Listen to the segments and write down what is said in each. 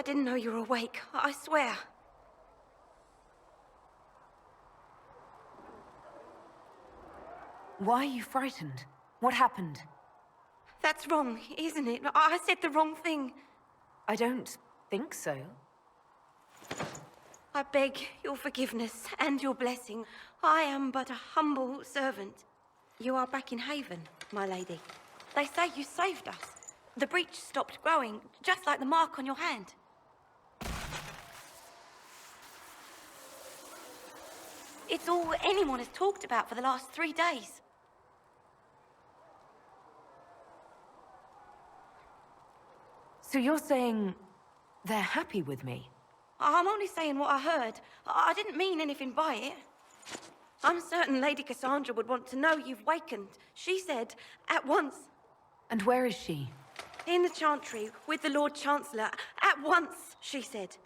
didn't know you were awake, I swear. Why are you frightened? What happened? That's wrong, isn't it? I said the wrong thing. I don't think so. I beg your forgiveness and your blessing. I am but a humble servant. You are back in Haven, my lady. They say you saved us. The breach stopped growing, just like the mark on your hand. It's all anyone has talked about for the last 3 days. So you're saying they're happy with me? I'm only saying what I heard. I didn't mean anything by it. I'm certain Lady Cassandra would want to know you've wakened. She said, at once. And where is she? In the Chantry, with the Lord Chancellor. At once, she said.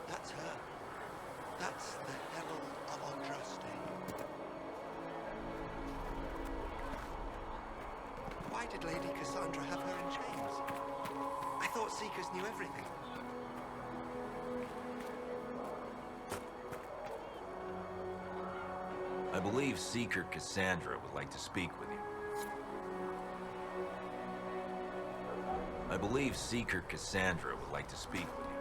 That's her. That's the Herald of Andraste. Why did Lady Cassandra have her in chains? I thought Seekers knew everything. I believe Seeker Cassandra would like to speak with you. I believe Seeker Cassandra would like to speak with you.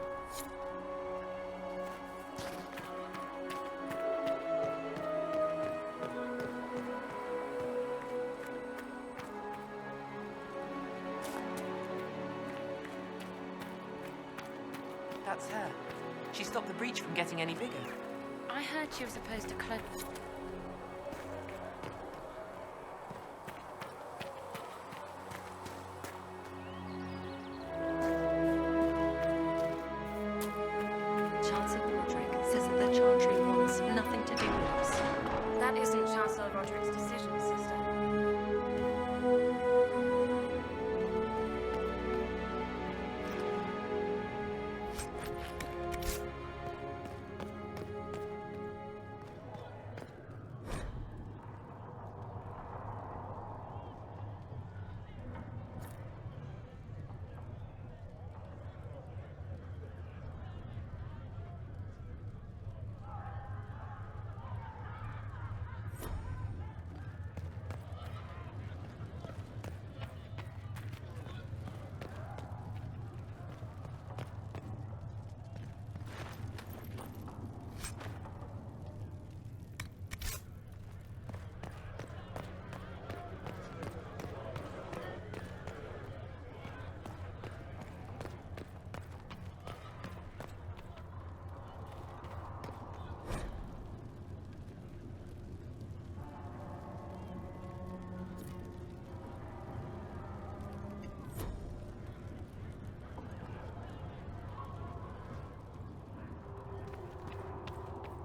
That's her. She stopped the breach from getting any bigger. I heard she was supposed to close. Chancellor Roderick says that the Chantry wants nothing to do with us. That isn't Chancellor Roderick's decision, sister.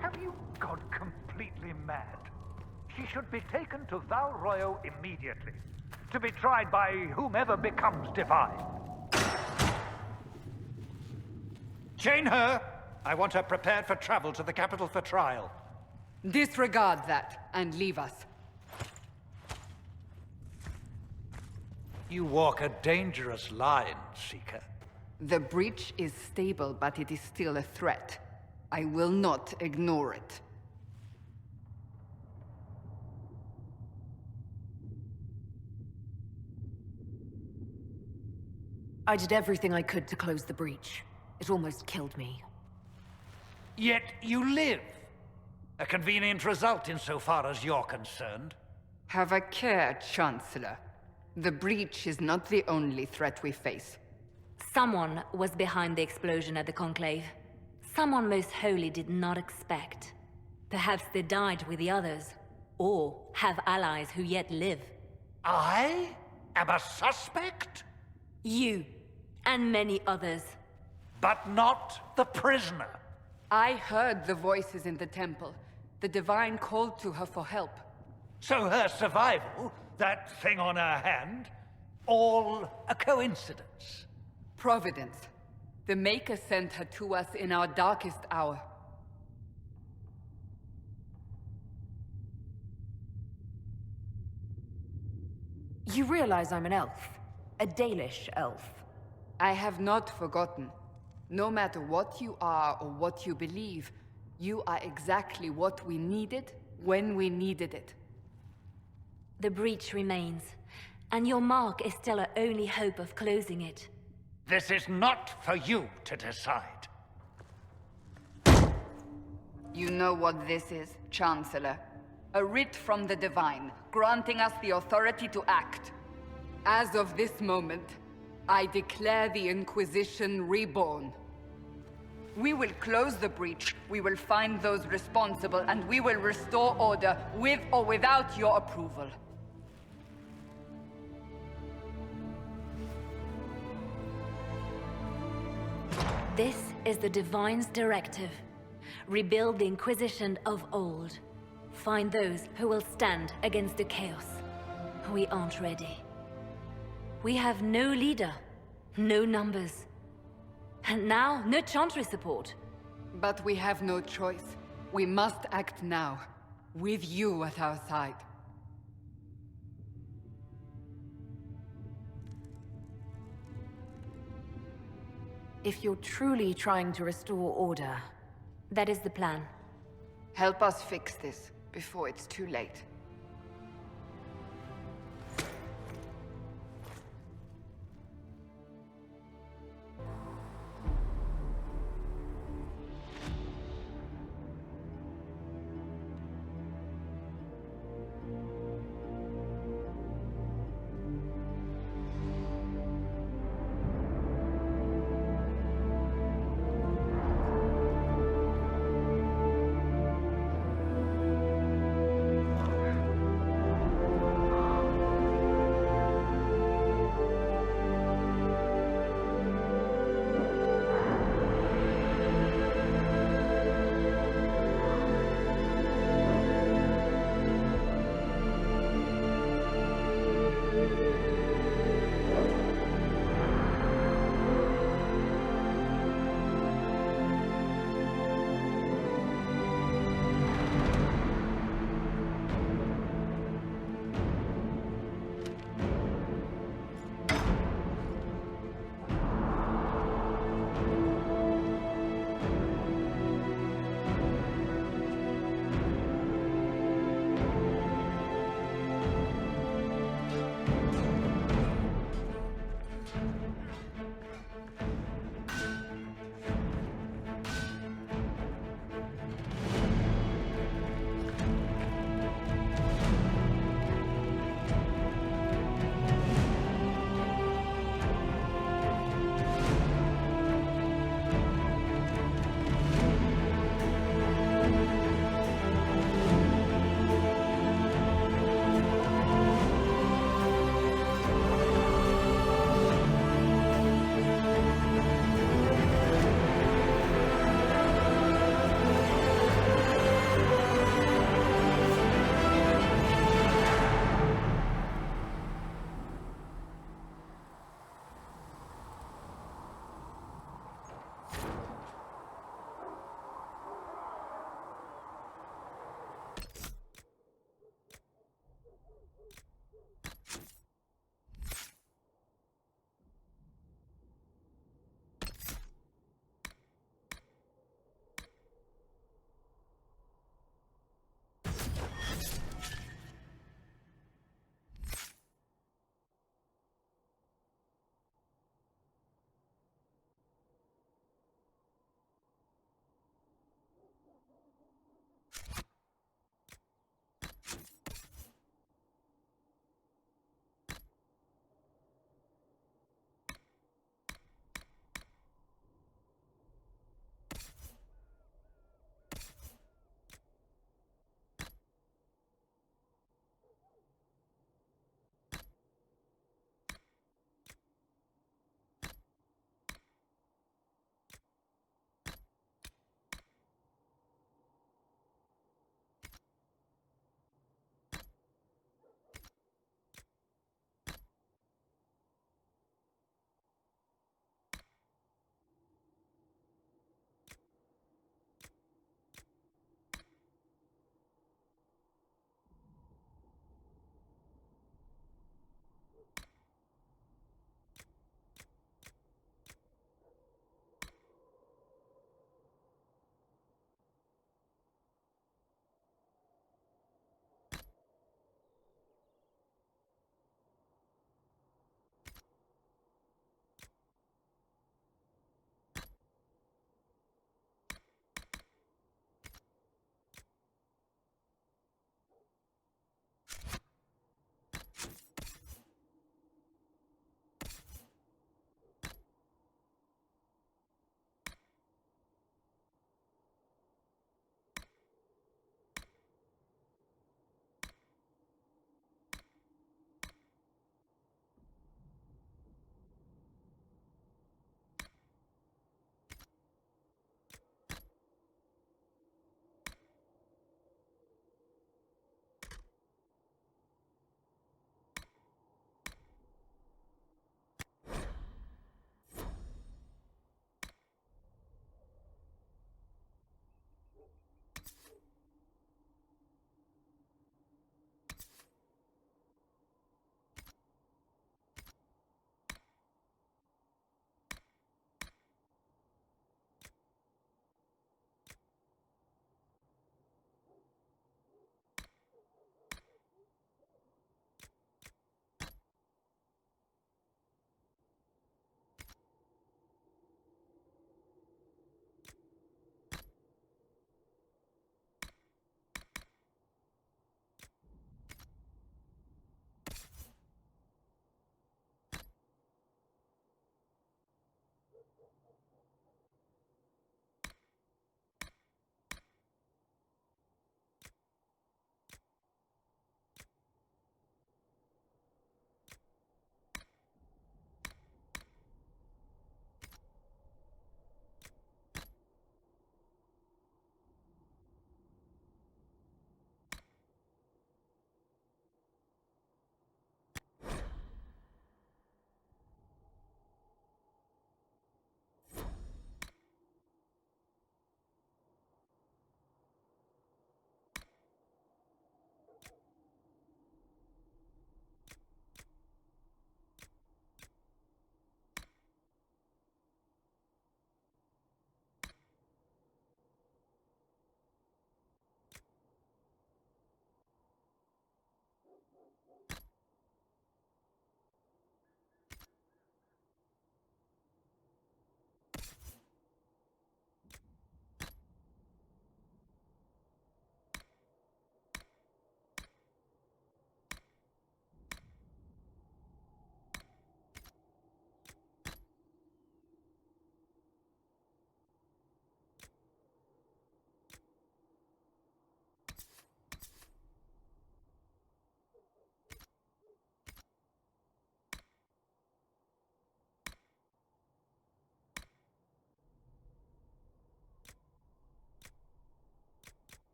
Have you gone completely mad? She should be taken to Val Royo immediately, to be tried by whomever becomes divine. Chain her! I want her prepared for travel to the capital for trial. Disregard that, and leave us. You walk a dangerous line, Seeker. The breach is stable, but it is still a threat. I will not ignore it. I did everything I could to close the breach. It almost killed me. Yet you live. A convenient result insofar as you're concerned. Have a care, Chancellor. The breach is not the only threat we face. Someone was behind the explosion at the Conclave. Someone Most Holy did not expect. Perhaps they died with the others, or have allies who yet live. I am a suspect? You, and many others. But not the prisoner. I heard the voices in the temple. The Divine called to her for help. So her survival, that thing on her hand, all a coincidence. Providence. The Maker sent her to us in our darkest hour. You realize I'm an elf. A Dalish elf. I have not forgotten. No matter what you are or what you believe, you are exactly what we needed when we needed it. The breach remains, and your mark is still our only hope of closing it. This is not for you to decide. You know what this is, Chancellor. A writ from the Divine, granting us the authority to act. As of this moment, I declare the Inquisition reborn. We will close the breach, we will find those responsible, and we will restore order with or without your approval. This is the Divine's directive. Rebuild the Inquisition of old. Find those who will stand against the chaos. We aren't ready. We have no leader, no numbers. And now, no Chantry support. But we have no choice. We must act now, with you at our side. If you're truly trying to restore order, That is the plan. Help us fix this before it's too late.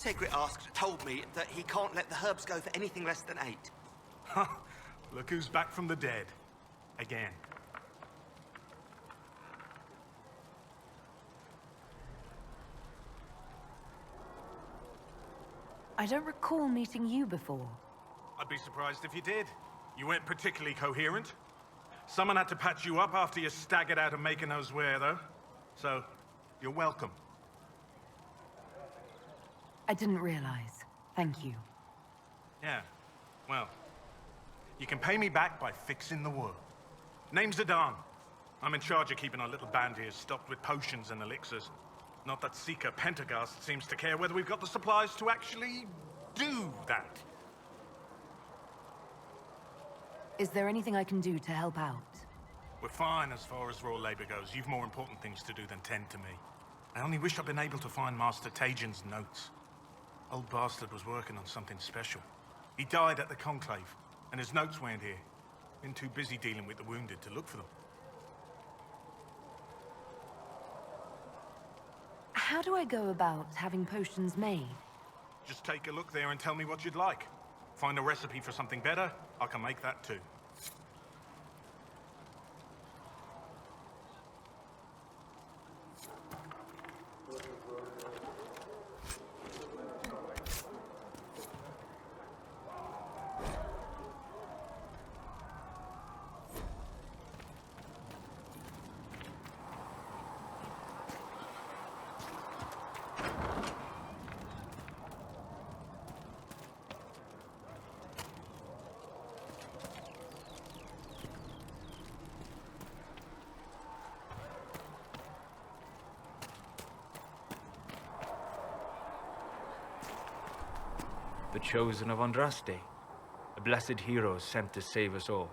Segrit told me that he can't let the herbs go for anything less than 8. Huh. Look who's back from the dead. Again. I don't recall meeting you before. I'd be surprised if you did. You weren't particularly coherent. Someone had to patch you up after you staggered out of making those wear, though. So, you're welcome. I didn't realize. Thank you. Yeah, well, you can pay me back by fixing the world. Name's Adan. I'm in charge of keeping our little band here stocked with potions and elixirs. Not that Seeker Pentagast seems to care whether we've got the supplies to actually do that. Is there anything I can do to help out? We're fine as far as raw labor goes. You've more important things to do than tend to me. I only wish I'd been able to find Master Tajin's notes. Old bastard was working on something special. He died at the Conclave, and his notes weren't here. Been too busy dealing with the wounded to look for them. How do I go about having potions made? Just take a look there and tell me what you'd like. Find a recipe for something better, I can make that too. The chosen of Andraste, a blessed hero sent to save us all.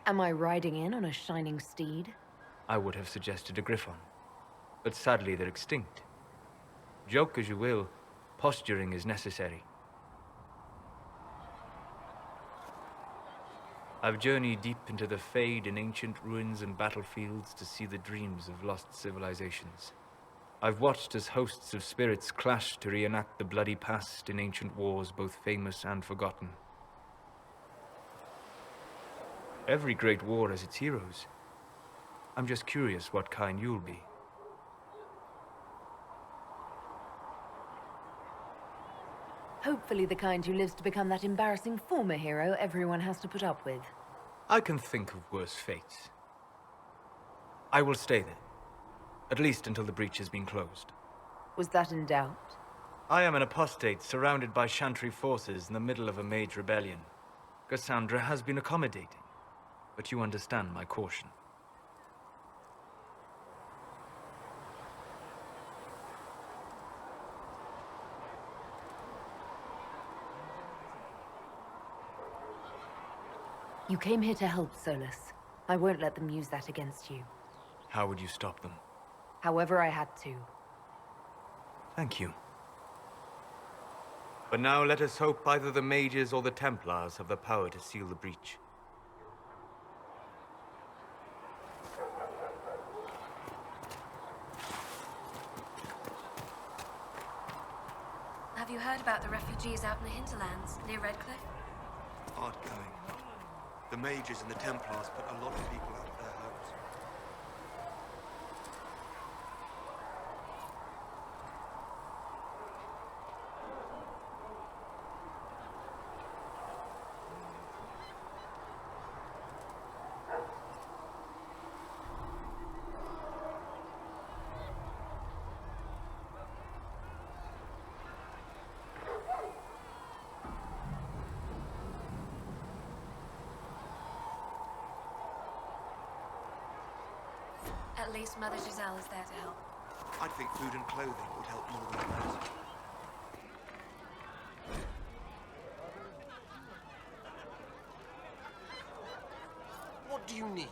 Am I riding in on a shining steed? I would have suggested a griffon, but sadly they're extinct. Joke as you will, posturing is necessary. I've journeyed deep into the Fade in ancient ruins and battlefields to see the dreams of lost civilizations. I've watched as hosts of spirits clash to reenact the bloody past in ancient wars, both famous and forgotten. Every great war has its heroes. I'm just curious what kind you'll be. Hopefully the kind who lives to become that embarrassing former hero everyone has to put up with. I can think of worse fates. I will stay there. At least until the breach has been closed. Was that in doubt? I am an apostate surrounded by Chantry forces in the middle of a mage rebellion. Cassandra has been accommodating, but you understand my caution. You came here to help, Solus. I won't let them use that against you. How would you stop them? However I had to. Thank you. But now let us hope either the mages or the Templars have the power to seal the breach. Have you heard about the refugees out in the Hinterlands, near Redcliffe? Hard going. The mages and the Templars put a lot of people out of their homes. At least Mother Giselle is there to help. I think food and clothing would help more than that. What do you need?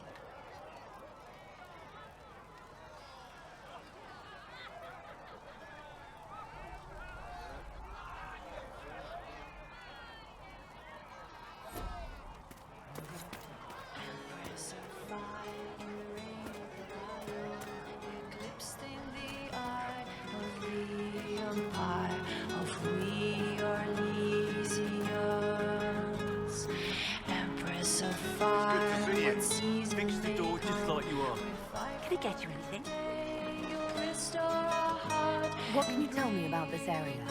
Can I get you anything? What can you tell me about this area?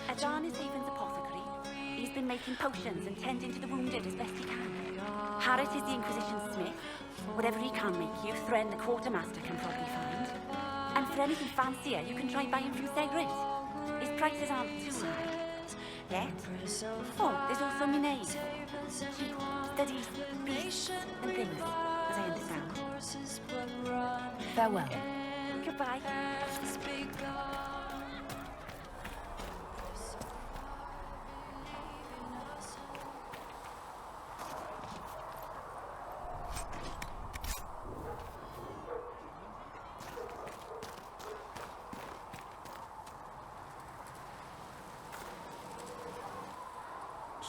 Adan is Haven's apothecary. He's been making potions and tending to the wounded as best he can. Harris is the Inquisition smith. Whatever he can make you, Thren the quartermaster can probably find. And for anything fancier, you can try buying from Segret. His prices aren't too high. Yet. Oh, there's also Minay. She studies beasts and things, as I understand. Farewell. Goodbye.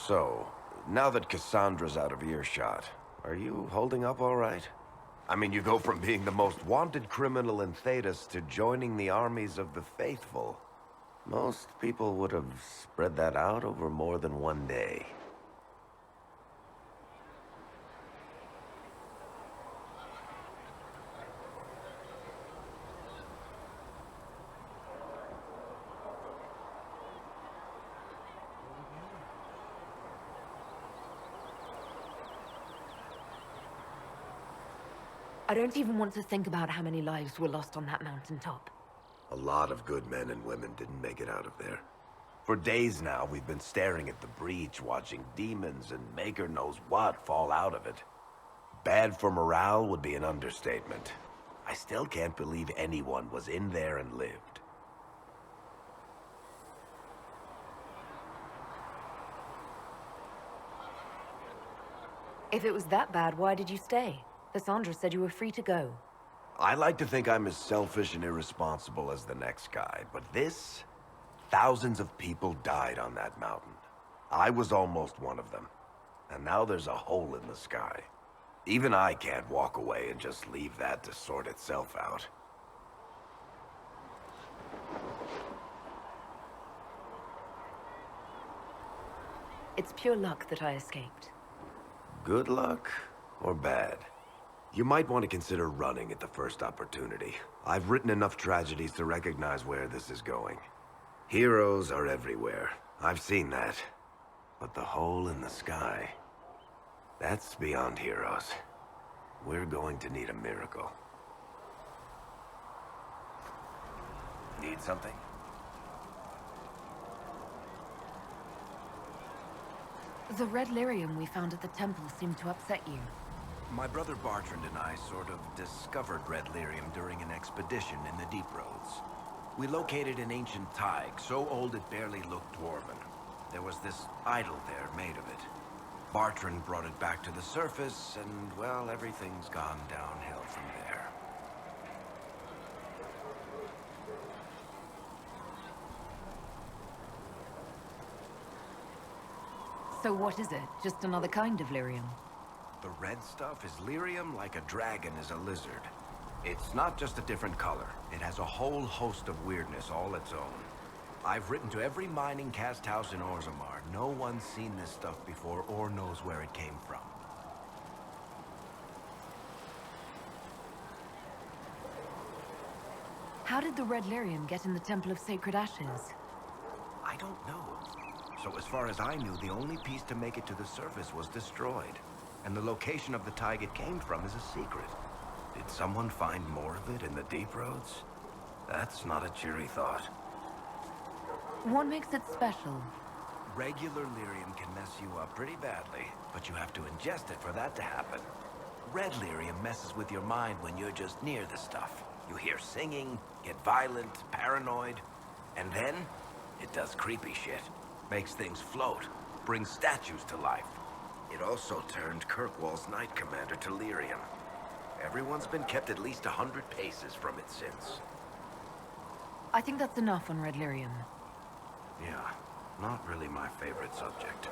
So, now that Cassandra's out of earshot, are you holding up all right? I mean, you go from being the most wanted criminal in Thedas to joining the armies of the faithful. Most people would have spread that out over more than one day. I don't even want to think about how many lives were lost on that mountaintop. A lot of good men and women didn't make it out of there. For days now, we've been staring at the breach, watching demons and maker knows what fall out of it. Bad for morale would be an understatement. I still can't believe anyone was in there and lived. If it was that bad, why did you stay? Cassandra said you were free to go. I like to think I'm as selfish and irresponsible as the next guy, but this... Thousands of people died on that mountain. I was almost one of them. And now there's a hole in the sky. Even I can't walk away and just leave that to sort itself out. It's pure luck that I escaped. Good luck or bad? You might want to consider running at the first opportunity. I've written enough tragedies to recognize where this is going. Heroes are everywhere. I've seen that. But the hole in the sky... that's beyond heroes. We're going to need a miracle. Need something? The red lyrium we found at the temple seemed to upset you. My brother Bartrand and I sort of discovered red lyrium during an expedition in the Deep Roads. We located an ancient thaig, so old it barely looked dwarven. There was this idol there made of it. Bartrand brought it back to the surface, and, well, everything's gone downhill from there. So what is it? Just another kind of lyrium? The red stuff is lyrium like a dragon is a lizard. It's not just a different color. It has a whole host of weirdness all its own. I've written to every mining cast house in Orzammar. No one's seen this stuff before or knows where it came from. How did the red lyrium get in the Temple of Sacred Ashes? I don't know. So as far as I knew, the only piece to make it to the surface was destroyed. And the location of the thaig it came from is a secret. Did someone find more of it in the Deep Roads? That's not a cheery thought. What makes it special? Regular lyrium can mess you up pretty badly, but you have to ingest it for that to happen. Red lyrium messes with your mind when you're just near the stuff. You hear singing, get violent, paranoid, and then it does creepy shit. Makes things float, brings statues to life. It also turned Kirkwall's Knight Commander to lyrium. Everyone's been kept at least 100 paces from it since. I think that's enough on red lyrium. Yeah, not really my favorite subject.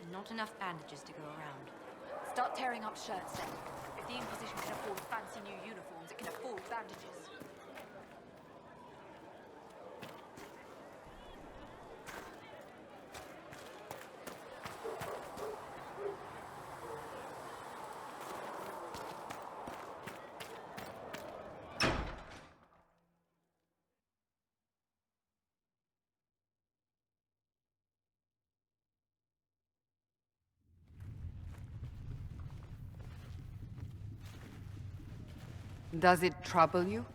Not enough bandages to go around. Start tearing up shirts then. If the Inquisition can afford fancy new uniforms, it can afford bandages. Does it trouble you?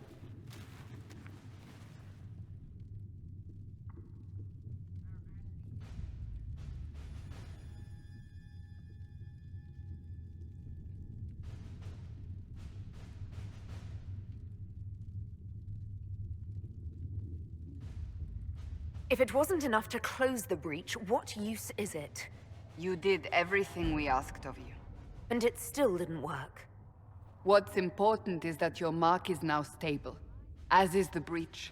If it wasn't enough to close the breach, what use is it? You did everything we asked of you. And it still didn't work. What's important is that your mark is now stable, as is the breach.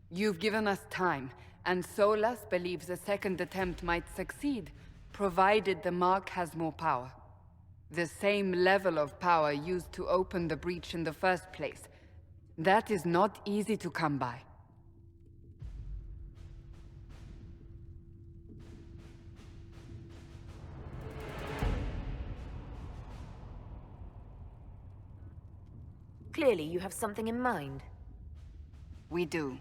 You've given us time, and Solas believes a second attempt might succeed, provided the mark has more power. The same level of power used to open the breach in the first place. That is not easy to come by. Clearly, you have something in mind. We do.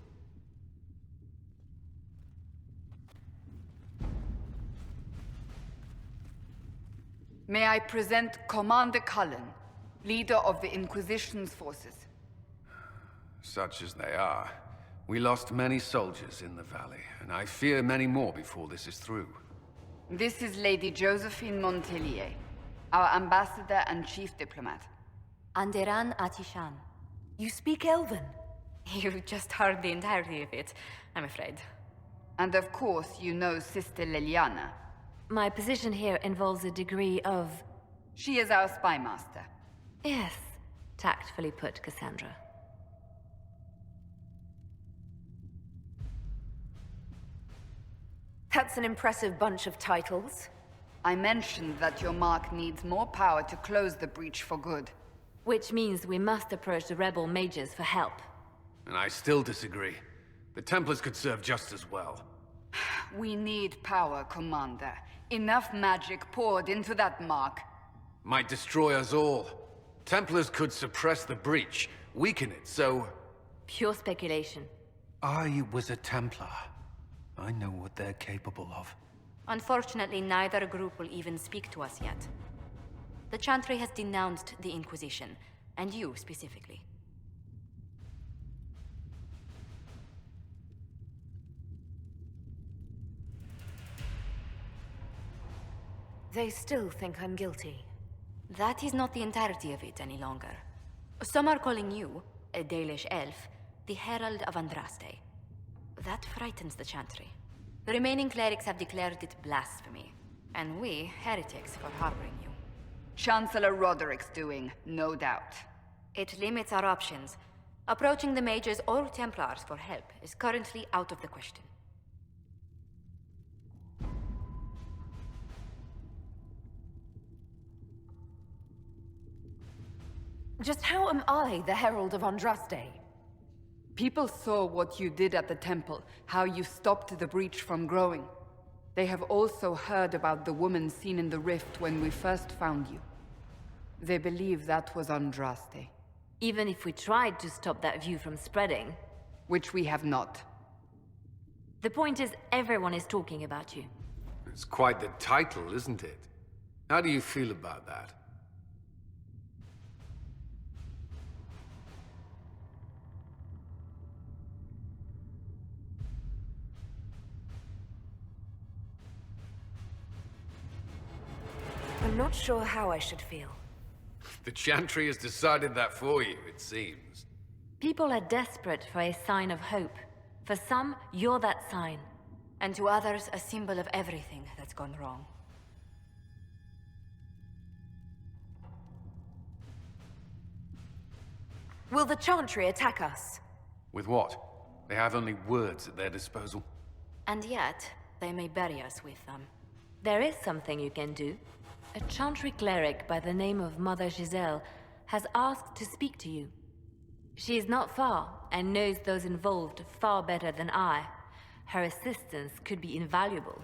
May I present Commander Cullen, leader of the Inquisition's forces. Such as they are. We lost many soldiers in the valley, and I fear many more before this is through. This is Lady Josephine Montelier, our ambassador and chief diplomat. Anderan Atishan. You speak Elven? You just heard the entirety of it, I'm afraid. And of course, you know Sister Liliana. My position here involves a degree of... She is our spy master. Yes, tactfully put, Cassandra. That's an impressive bunch of titles. I mentioned that your mark needs more power to close the breach for good. Which means we must approach the rebel mages for help. And I still disagree. The Templars could serve just as well. We need power, Commander. Enough magic poured into that mark. Might destroy us all. Templars could suppress the breach, weaken it, so... Pure speculation. I was a Templar. I know what they're capable of. Unfortunately, neither group will even speak to us yet. The Chantry has denounced the Inquisition, and you specifically. They still think I'm guilty. That is not the entirety of it any longer. Some are calling you, a Dalish elf, the Herald of Andraste. That frightens the Chantry. The remaining clerics have declared it blasphemy, and we, heretics, for harboring you. Chancellor Roderick's doing, no doubt. It limits our options. Approaching the mages or Templars for help is currently out of the question. Just how am I the Herald of Andraste? People saw what you did at the temple, how you stopped the breach from growing. They have also heard about the woman seen in the rift when we first found you. They believe that was Andraste. Even if we tried to stop that view from spreading... Which we have not. The point is, everyone is talking about you. It's quite the title, isn't it? How do you feel about that? I'm not sure how I should feel. The Chantry has decided that for you, it seems. People are desperate for a sign of hope. For some, you're that sign. And to others, a symbol of everything that's gone wrong. Will the Chantry attack us? With what? They have only words at their disposal. And yet, they may bury us with them. There is something you can do. A Chantry cleric by the name of Mother Giselle has asked to speak to you. She is not far, and knows those involved far better than I. Her assistance could be invaluable.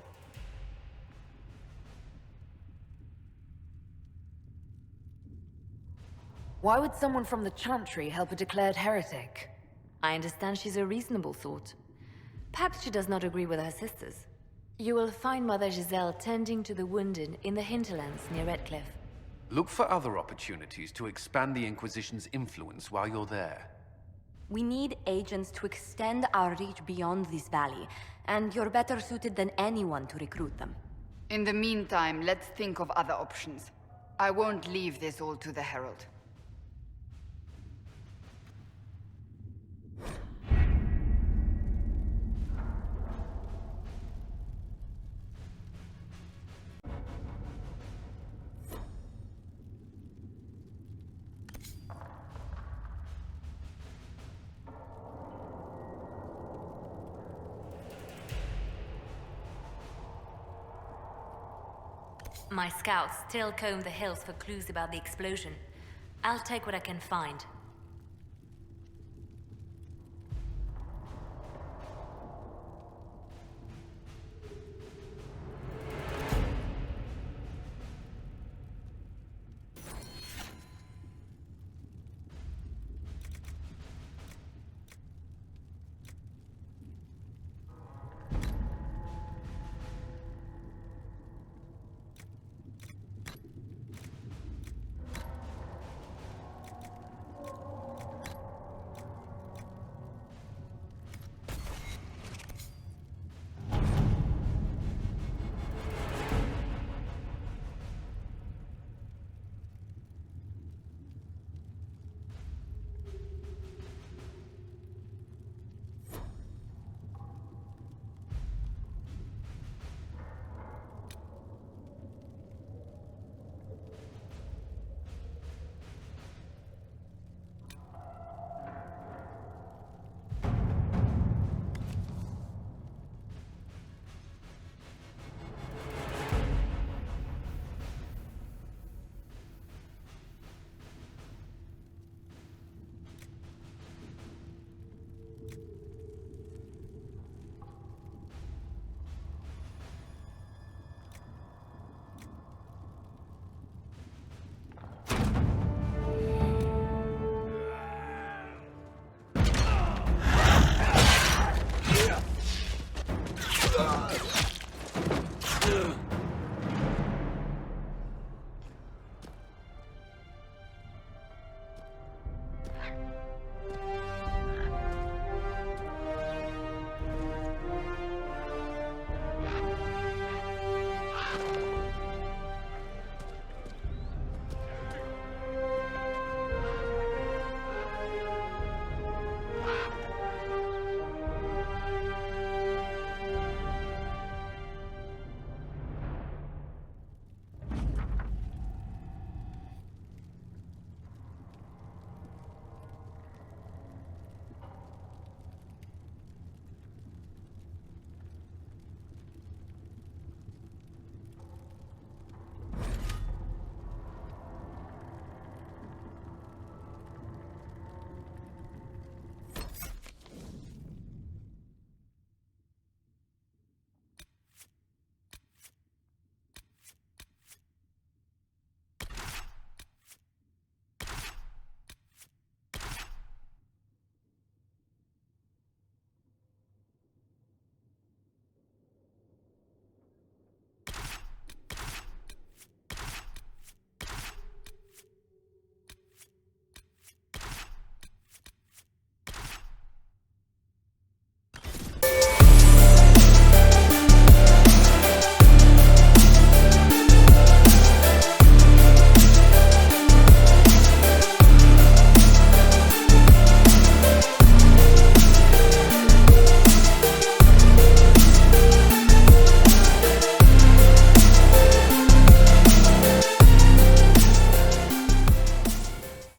Why would someone from the Chantry help a declared heretic? I understand she's a reasonable sort. Perhaps she does not agree with her sisters. You will find Mother Giselle tending to the wounded in the Hinterlands near Redcliffe. Look for other opportunities to expand the Inquisition's influence while you're there. We need agents to extend our reach beyond this valley, and you're better suited than anyone to recruit them. In the meantime, let's think of other options. I won't leave this all to the Herald. My scouts still comb the hills for clues about the explosion. I'll take what I can find.